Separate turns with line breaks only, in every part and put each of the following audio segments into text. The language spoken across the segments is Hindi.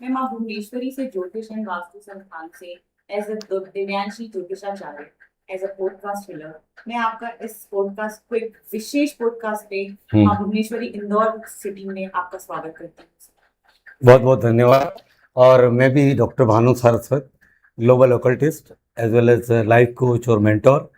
मैं माँ भुवनेश्वरी से ज्योतिष एंड वास्तु संस्थान से एज ए दिव्यांशी ज्योतिषाचार्य एज अ पॉडकास्ट फिलर मैं आपका इस पॉडकास्ट को एक विशेष पॉडकास्ट पे माँ भुवनेश्वरी इंदौर सिटी में आपका स्वागत करती हूँ।
बहुत बहुत धन्यवाद। और मैं भी doctor Bhanu Saraswat, global occultist as well as life coach और मेंटोर,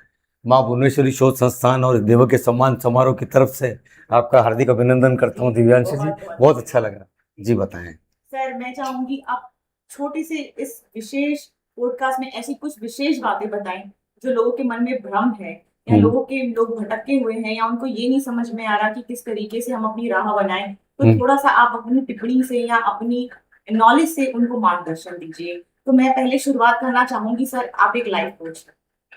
माँ भुवनेश्वरी शोध संस्थान और देवों के सम्मान समारोह की तरफ से आपका हार्दिक अभिनंदन करता हूँ। दिव्यांशी जी, बहुत अच्छा लगा। जी बताएं।
सर, मैं चाहूंगी आप छोटे से इस विशेष पॉडकास्ट में ऐसी कुछ विशेष बातें बताएं जो लोगों के मन में भ्रम है या लोग भटके हुए हैं या उनको ये नहीं समझ में आ रहा कि किस तरीके से हम अपनी राह बनाएं। तो थोड़ा सा आप अपनी टिप्पणी से या अपनी नॉलेज से उनको मार्गदर्शन दीजिए। तो मैं पहले शुरुआत करना चाहूंगी। सर, आप एक लाइफ कोच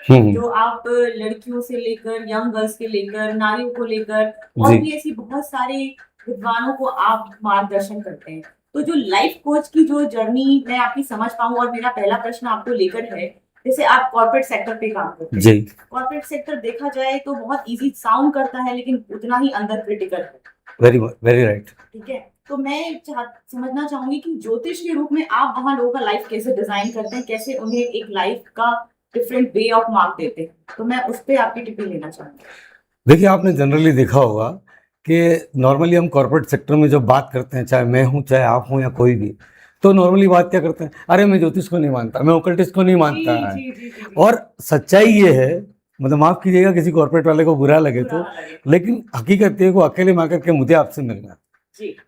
हैं जो आप लड़कियों से लेकर यंग गर्ल्स के लेकर नारियों को लेकर और भी ऐसी बहुत सारे विद्वानों को आप मार्गदर्शन करते हैं। तो जो लाइफ कोच की जो जर्नी मैं आपकी समझ पाऊं, और मेरा पहला प्रश्न आपको लेकर है, जैसे आप कॉर्पोरेट सेक्टर पे काम करते हैं जी। कॉर्पोरेट सेक्टर देखा जाए तो बहुत इजी साउंड करता है लेकिन उतना ही अंदर क्रिटिकल है।
Very very right.
ठीक है, तो मैं समझना चाहूंगी कि ज्योतिष के रूप में आप वहाँ लोगों का लाइफ कैसे डिजाइन करते हैं, कैसे उन्हें एक लाइफ का डिफरेंट वे ऑफ मार्क देते हैं। तो मैं उस पर आपकी टिप्पणी लेना चाहूंगी।
देखिए, आपने जनरली देखा होगा कि नॉर्मली हम कॉर्पोरेट सेक्टर में जब बात करते हैं, चाहे मैं हूं चाहे आप हों या कोई भी, तो नॉर्मली बात क्या करते हैं, अरे मैं ज्योतिष को नहीं मानता, मैं ओकल्टिस्ट को नहीं मानता है। और सच्चाई ये है, मतलब माफ कीजिएगा किसी कॉर्पोरेट वाले को बुरा लगे तो, लेकिन हकीकत ये को अकेले में आकर के मुझे आपसे मिलना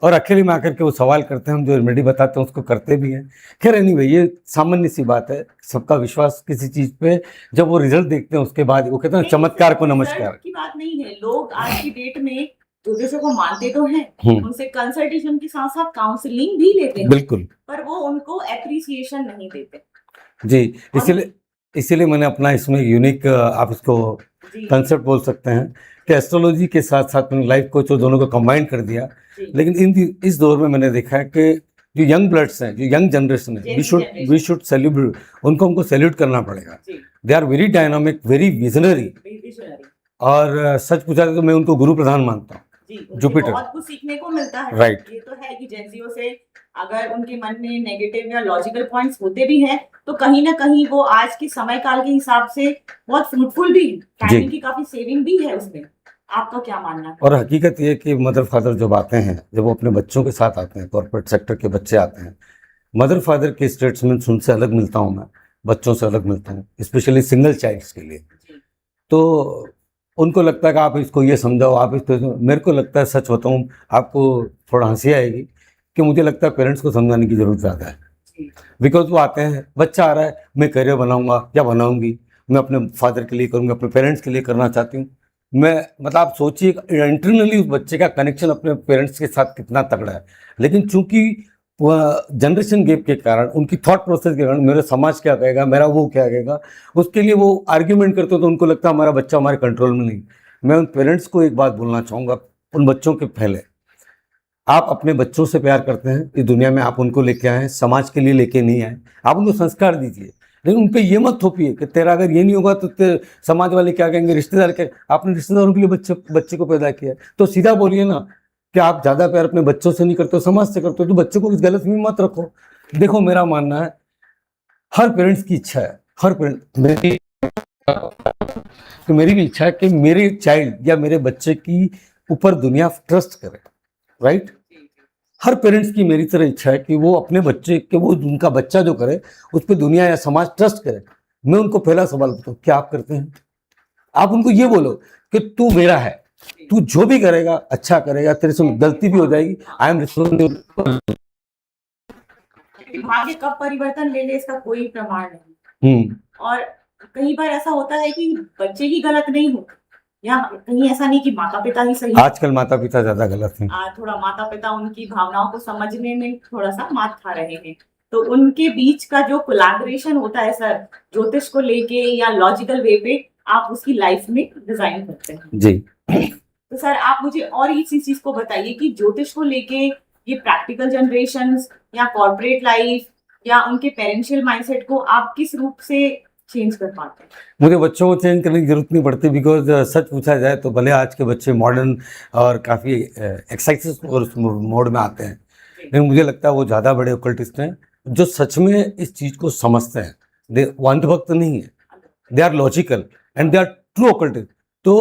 और अकेले में आकर के वो सवाल करते हैं, हम जो रेमेडी बताते हैं उसको करते भी हैं। खैर एनीवे, ये सामान्य सी बात है, सबका विश्वास किसी चीज पे, जब वो रिजल्ट देखते हैं उसके बाद वो कहते हैं चमत्कार को नमस्कार
की बात नहीं है। लोग आज की डेट में ज्योतिषों को मानते तो हैं, उनसे कंसल्टेशन के साथ साथ काउंसलिंग भी लेते हैं, बिल्कुल, पर वो उनको एप्रिसिएशन नहीं देते
जी। इसीलिए मैंने अपना इसमें यूनिक, आप इसको कंसेप्ट बोल सकते हैं कि एस्ट्रोलॉजी के साथ साथ मैंने लाइफ कोच और दोनों को कंबाइन कर दिया। लेकिन इस दौर में मैंने देखा है कि जो यंग ब्लड्स हैं, जो यंग जनरेशन है, वी शुड सैल्यूट, उनको हमको सैल्यूट करना पड़ेगा। They are very dynamic, very visionary, और सच पूछा तो मैं उनको गुरु प्रधान मानता हूँ। जुपिटर,
बहुत कुछ सीखने को मिलता है।
राइट।
ये तो है कि जेंजियो से अगर उनके मन में नेगेटिव या लॉजिकल पॉइंट्स होते भी हैं तो कहीं ना कहीं वो आज के समय काल के हिसाब से बहुत फ्रूटफुल भी है, टाइम की काफी सेविंग भी है उसमें। आपका क्या मानना है?
और हकीकत ये कि मदर फादर जब आते हैं, जब वो अपने बच्चों के साथ आते हैं, कॉर्पोरेट सेक्टर के बच्चे आते हैं, मदर फादर के स्टेटमेंट्स उनसे अलग मिलता हूँ, मैं बच्चों से अलग मिलता हूँ, स्पेशली सिंगल चाइल्ड्स के लिए। तो उनको लगता है कि आप इसको ये समझाओ, आप इसको, मेरे को लगता है, सच बताऊँ आपको, थोड़ा हंसी आएगी कि मुझे लगता है पेरेंट्स को समझाने की जरूरत ज़्यादा है। बिकॉज वो आते हैं, बच्चा आ रहा है, मैं करियर बनाऊंगा या बनाऊंगी, मैं अपने फादर के लिए करूँगा, अपने पेरेंट्स के लिए करना चाहती हूँ। मैं, मतलब आप सोचिए इंटरनली उस बच्चे का कनेक्शन अपने पेरेंट्स के साथ कितना तगड़ा है, लेकिन चूंकि जनरेशन गैप के कारण, उनकी थॉट प्रोसेस के कारण, मेरा समाज क्या कहेगा, मेरा वो क्या कहेगा, उसके लिए वो आर्ग्यूमेंट करते हो तो उनको लगता है हमारा बच्चा हमारे कंट्रोल में नहीं। मैं उन पेरेंट्स को एक बात बोलना चाहूँगा, उन बच्चों के पहले आप अपने बच्चों से प्यार करते हैं, इस दुनिया में आप उनको लेके आए, समाज के लिए लेके नहीं आए, आप उनको संस्कार दीजिए, लेकिन उन पर ये मत थोपिए कि तेरा अगर ये नहीं होगा तो समाज वाले क्या कहेंगे, रिश्तेदार क्या। आपने रिश्तेदारों के लिए बच्चे को पैदा किया, तो सीधा बोलिए ना कि आप ज़्यादा प्यार अपने बच्चों से नहीं करते हो, समाज से करते हो, तो बच्चों को इस गलत में मत रखो। देखो, मेरा मानना है, हर पेरेंट्स की इच्छा है, हर पेरेंट, मेरी भी इच्छा है कि मेरे चाइल्ड या मेरे बच्चे की ऊपर दुनिया ट्रस्ट करे, राइट। हर पेरेंट्स की मेरी तरह इच्छा है कि वो अपने बच्चे के, वो उनका बच्चा जो करे उस पर दुनिया या समाज ट्रस्ट करे। मैं उनको पहला सवाल पूछता, क्या आप करते हैं? आप उनको ये बोलो कि तू मेरा है, तू जो भी करेगा अच्छा करेगा, तेरे से गलती भी हो जाएगी, आई एम रिस्पॉन्सिबल।
भाग्य कब परिवर्तन ले ले इसका कोई प्रमाण नहीं। और कई बार ऐसा होता है कि बच्चे ही गलत नहीं होते, या कहीं ऐसा नहीं कि माता पिता ही सही।
आजकल माता पिता ज्यादा गलत हैं।
थोड़ा माता पिता उनकी भावनाओं को समझने में थोड़ा सा मात खा रहे हैं, तो उनके बीच का जो कोलैबोरेशन होता है सर, ज्योतिष को लेके या लॉजिकल वे पे आप उसकी लाइफ में डिजाइन करते हैं
जी।
तो सर, आप मुझे और इसी चीज को बताइए कि ज्योतिष को लेके ये प्रैक्टिकल जनरेशंस या कॉर्पोरेट लाइफ या उनके पेरेंशियल माइंडसेट को आप किस रूप से चेंज कर पाते हैं?
मुझे बच्चों को चेंज करने की जरूरत नहीं पड़ती, बिकॉज सच पूछा जाए तो भले आज के बच्चे मॉडर्न और काफ़ी एक्साइटेड और मोड में आते हैं, लेकिन मुझे लगता है वो ज़्यादा बड़े ओकल्टिस्ट हैं जो सच में इस चीज़ को समझते हैं। दे अंधभक्त नहीं है, they are logical and they are true occultist. तो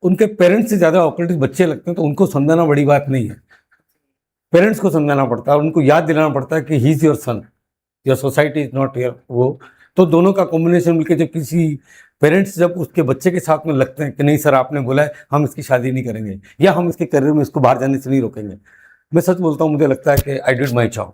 उनके पेरेंट्स से ज़्यादा ओकल्टिस्ट बच्चे लगते हैं, तो उनको समझाना बड़ी बात नहीं है। पेरेंट्स को समझाना पड़ता है, उनको याद दिलाना पड़ता है कि he is your son, your society is not your वो। तो दोनों का कॉम्बिनेशन मिलकर जब किसी पेरेंट्स जब उसके बच्चे के साथ में लगते हैं कि नहीं सर आपने बोला है हम इसकी शादी नहीं करेंगे या हम इसके करियर में इसको बाहर जाने से नहीं रोकेंगे, मैं सच बोलता हूँ मुझे लगता है कि I did my job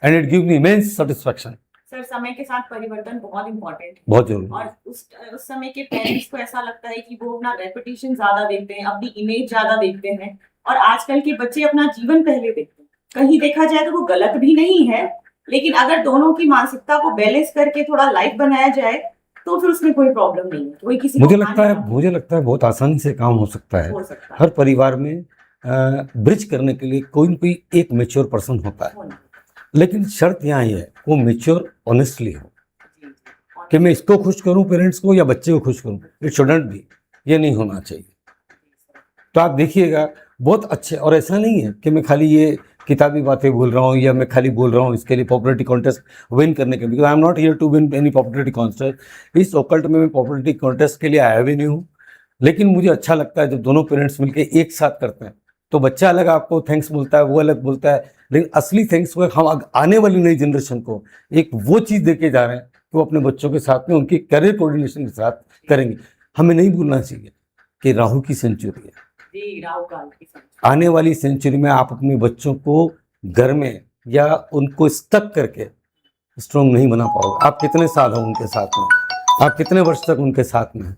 and it give me immense satisfaction.
Sir समय के साथ परिवर्तन बहुत इम्पोर्टेंट है
बहुत जरूरी
और उस समय के पेरेंट्स को ऐसा लगता है कि वो अपना रेपुटेशन ज्यादा देखते हैं, अपनी इमेज ज्यादा देखते हैं और आजकल के बच्चे अपना जीवन पहले देखते हैं। कहीं देखा जाए तो वो गलत भी नहीं है, लेकिन अगर दोनों की मानसिकता को बैलेंस करके थोड़ा लाइफ बनाया जाए तो फिर उसमें कोई प्रॉब्लम नहीं है। कोई किसी
मुझे लगता है बहुत आसानी से काम हो सकता है।
हो सकता है।
हर परिवार में ब्रिज करने के लिए कोई न कोई एक मेच्योर पर्सन होता है, लेकिन शर्त यहाँ ही है वो मेच्योर ऑनेस्टली हो कि मैं इसको खुश करूं पेरेंट्स को या बच्चे को खुश करूं। इट शुडंट बी, ये नहीं होना चाहिए। तो आप देखिएगा बहुत अच्छे, और ऐसा नहीं है कि मैं खाली ये किताबी बातें बोल रहा हूँ या मैं खाली बोल रहा हूँ इसके लिए पॉपुलरिटी कॉन्टेस्ट विन करने के लिए, because I am not here to win any popularity contest. इस ओकल्ट में मैं पॉपुलरिटी कॉन्टेस्ट के लिए आया भी नहीं हूँ, लेकिन मुझे अच्छा लगता है जब दोनों पेरेंट्स मिलकर एक साथ करते हैं। तो बच्चा अलग आपको थैंक्स बोलता है, वो अलग बोलता है, लेकिन असली थैंक्स को हम आने वाली नई जनरेशन को एक वो चीज़ देके जा रहे हैं कि वो अपने बच्चों के साथ में उनकी करियर कोऑर्डिनेशन के साथ करेंगे। हमें नहीं भूलना चाहिए कि राहु की सेंचुरी है,
राहु काल की सेंचुरी।
आने वाली सेंचुरी में आप अपने बच्चों को घर में या उनको स्टक करके स्ट्रॉन्ग नहीं बना पाओगे। आप कितने साल हो उनके साथ में, आप कितने वर्ष तक उनके साथ में,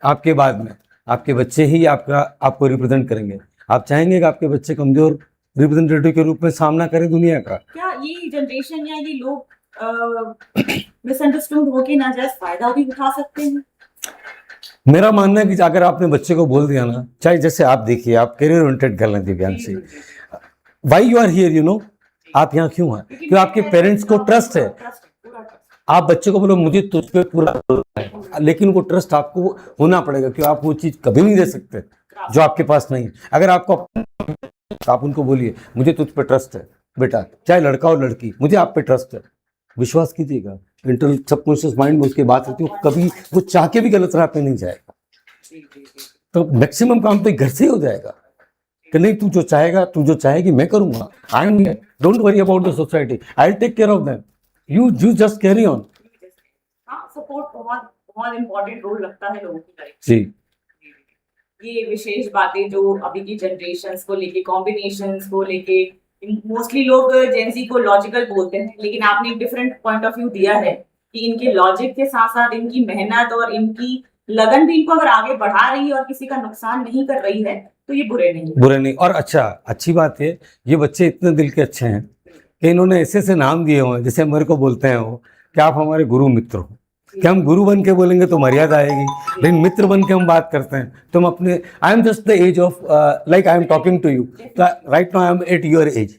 आपके बाद में आपके बच्चे ही आपको रिप्रेजेंट करेंगे। आप चाहेंगे कि आपके बच्चे कमजोर रिप्रेजेंटेटिव के रूप में सामना करें दुनिया का?
क्या ये जनरेशन या ये लोग मिसअंडरस्टूड होके नाजायज फायदा भी उठा सकते हैं?
मेरा मानना है कि अगर आपने बच्चे को बोल दिया ना, चाहे जैसे आप देखिए आप करियर ओरिएंटेड गर्ल हैं Divyanshi, why you are here, you know, आप यहाँ क्यों हैं? क्योंकि आपके पेरेंट्स को ट्रस्ट है। आप बच्चे को बोलो मुझे तुझ पे पूरा भरोसा है, लेकिन वो ट्रस्ट आपको होना पड़ेगा क्योंकि आप वो चीज कभी नहीं दे सकते जो आपके पास नहीं है। अगर आपको आप उनको बोलिए मुझे तुझ पे ट्रस्ट है बेटा, चाहे लड़का हो लड़की, मुझे आप पे ट्रस्ट है, विश्वास कीजिएगा इंटरनल सबकॉन्शियस माइंड में उसकी बात होती है, कभी वो चाह के भी गलत राह पे नहीं जाएगा। तो मैक्सिमम काम तो घर से ही हो जाएगा कि नहीं तू जो चाहेगा, तू जो चाहेगी मैं करूंगा। I am don't worry about the society, I will take care of them, you just carry on.
Support बहुत बहुत इंपॉर्टेंट रोल लगता है लोगों की लाइफ।
जी,
ये विशेष बातें जो अभी की जनरेशन्स को लेके, कॉम्बिनेशंस को लेके, मोस्टली लोग जेंजी को लॉजिकल बोलते हैं, लेकिन आपने एक डिफरेंट पॉइंट ऑफ व्यू दिया है कि इनके लॉजिक के साथ साथ इनकी मेहनत और इनकी लगन भी इनको अगर आगे बढ़ा रही है और किसी का नुकसान नहीं कर रही है तो ये बुरे नहीं।
और अच्छा अच्छी बात है ये बच्चे इतने दिल के अच्छे हैं कि इन्होंने ऐसे ऐसे नाम दिए हुए हैं, जैसे मेरे को बोलते हैं वो कि आप हमारे गुरु मित्र हो। कि हम गुरु बन के बोलेंगे तो मर्यादा आएगी, लेकिन मित्र बन के हम बात करते हैं तो हम अपने, I am just the age of like I am talking to you right now, I am at your age,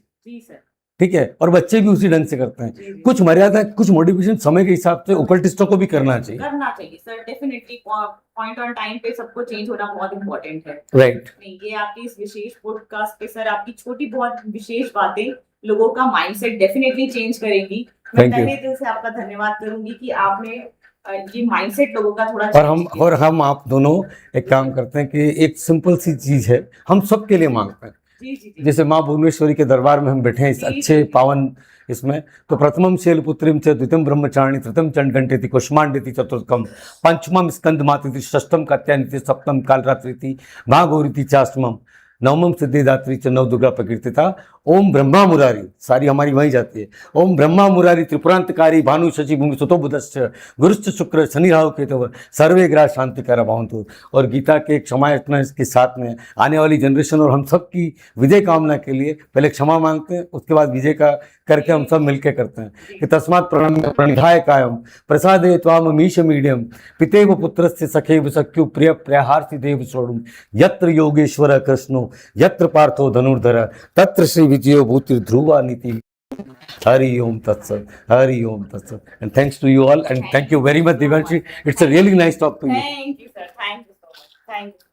ठीक है, और बच्चे भी उसी ढंग से करते हैं। कुछ मर्यादा, कुछ मॉडिफिकेशन समय के हिसाब से ओकल्टिस्टों को भी करना चाहिए
sir, definitely point on time पे सबको चेंज होना बहुत इंपॉर्टेंट है।
राइट
नहीं, ये आपकी इस विशेष पॉडकास्ट पे सर आपकी छोटी बहुत विशेष बातें लोगों का माइंडसेट डेफिनेटली चेंज करेंगी। मैं तहे दिल से आपका धन्यवाद करूंगी कि आपने ये माइंडसेट लोगों का थोड़ा
और हम आप दोनों एक काम करते हैं कि एक सिंपल सी चीज है हम सबके लिए मांगते हैं। जैसे माँ भुवनेश्वरी के दरबार में हम बैठे हैं इस अच्छे पावन इसमें, तो प्रथमम शैलपुत्रीम च द्वितीयम ब्रह्मचारिणी तृतीयम चंडघंटेति कुष्मांडेति चतुर्थम पंचमम स्कंदमाति षष्ठम कात्यायनीति सप्तम कालरात्रिति माँ गौरीति चाष्टमम नवमम सिद्धिदात्री च नव दुर्गा प्रकृतिता ओम ब्रह्मा मुरारी, सारी हमारी वहीं जाती है। ओम ब्रह्मा मुरारी त्रिपुरांतकारी भानु शशि भूमि सुतो बुधश्च गुरुश्च शुक्र शनि राहु केतु सर्वे ग्रह शांति कर भवन्तु। और गीता के क्षमा याचना के साथ में आने वाली जनरेशन और हम सब की विजय कामना के लिए पहले क्षमा मांगते हैं, उसके बाद विजय का करके हम सब मिलकर करते हैं कि तस्मात् प्रणिधाय कायम प्रसादे त्वाम मीश मीडियम पितेव पुत्रस्य सखेव सख्यु प्रिय प्रहार्ति देव सोडुम यत्र योगेश्वर कृष्णो यत्र पार्थो धनुर्धर तत्र श्री विजयो भूति ध्रुवा नीति। हरि ओम तत्सत, हरि ओम तत्सत, and thanks to you all and thank you very much Divyanshi, it's a really nice talk to you.
Thank you sir, thank you so much, thank you.